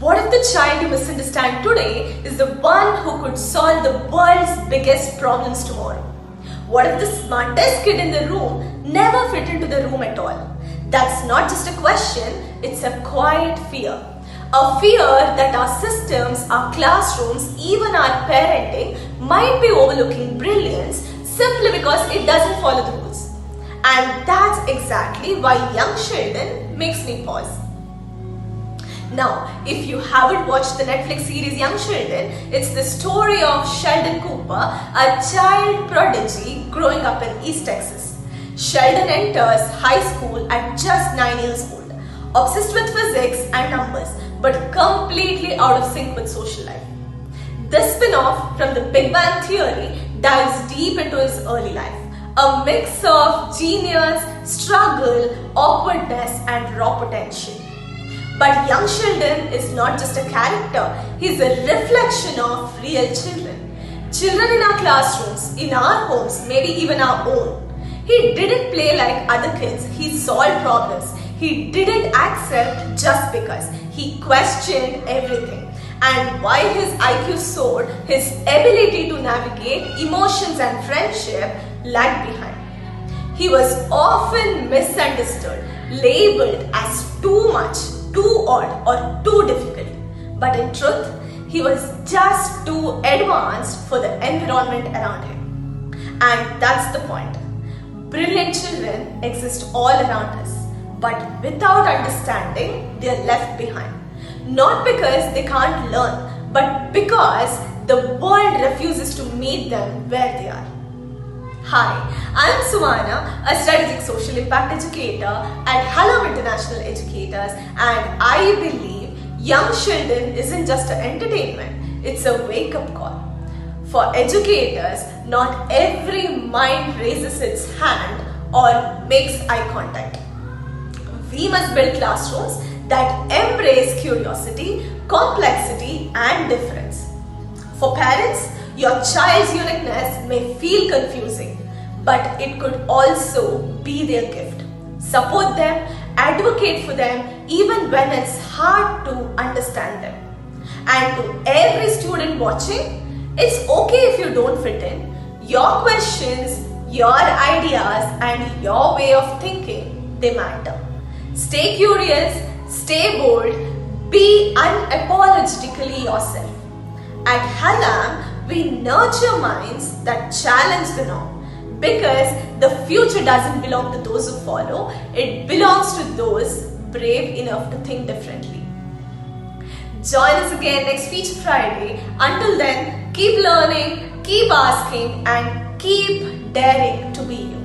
What if the child you misunderstand today is the one who could solve the world's biggest problems tomorrow? What if the smartest kid in the room never fit into the room at all? That's not just a question, it's a quiet fear. A fear that our systems, our classrooms, even our parenting might be overlooking brilliance simply because it doesn't follow the rules. And that's exactly why Young Sheldon makes me pause. Now, if you haven't watched the Netflix series Young Sheldon, it's the story of Sheldon Cooper, a child prodigy growing up in East Texas. Sheldon enters high school at just 9 years old, obsessed with physics and numbers, but completely out of sync with social life. This spin-off from the Big Bang Theory dives deep into his early life, a mix of genius, struggle, awkwardness, and raw potential. But Young Sheldon is not just a character, he's a reflection of real children. Children in our classrooms, in our homes, maybe even our own. He didn't play like other kids, he solved problems. He didn't accept just because. He questioned everything. And while his IQ soared, his ability to navigate emotions and friendship lagged behind. He was often misunderstood, labeled as too much, too odd, or too difficult. But in truth, he was just too advanced for the environment around him. And that's the point. Brilliant children exist all around us, but without understanding, they are left behind. Not because they can't learn, but because the world refuses to meet them where they are. Hi, I'm Sumana, a strategic social impact educator at Hallam International Educators, and I believe Young Sheldon isn't just an entertainment, it's a wake-up call. For educators, not every mind raises its hand or makes eye contact. We must build classrooms that embrace curiosity, complexity, and difference. For parents, your child's uniqueness may feel confusing, but it could also be their gift. Support them, advocate for them, even when it's hard to understand them. And to every student watching, it's okay if you don't fit in. Your questions, your ideas, and your way of thinking, they matter. Stay curious, stay bold, be unapologetically yourself. At Hallam, we nurture minds that challenge the norm, because the future doesn't belong to those who follow, it belongs to those brave enough to think differently. Join us again next Feature Friday. Until then, keep learning, keep asking, and keep daring to be you.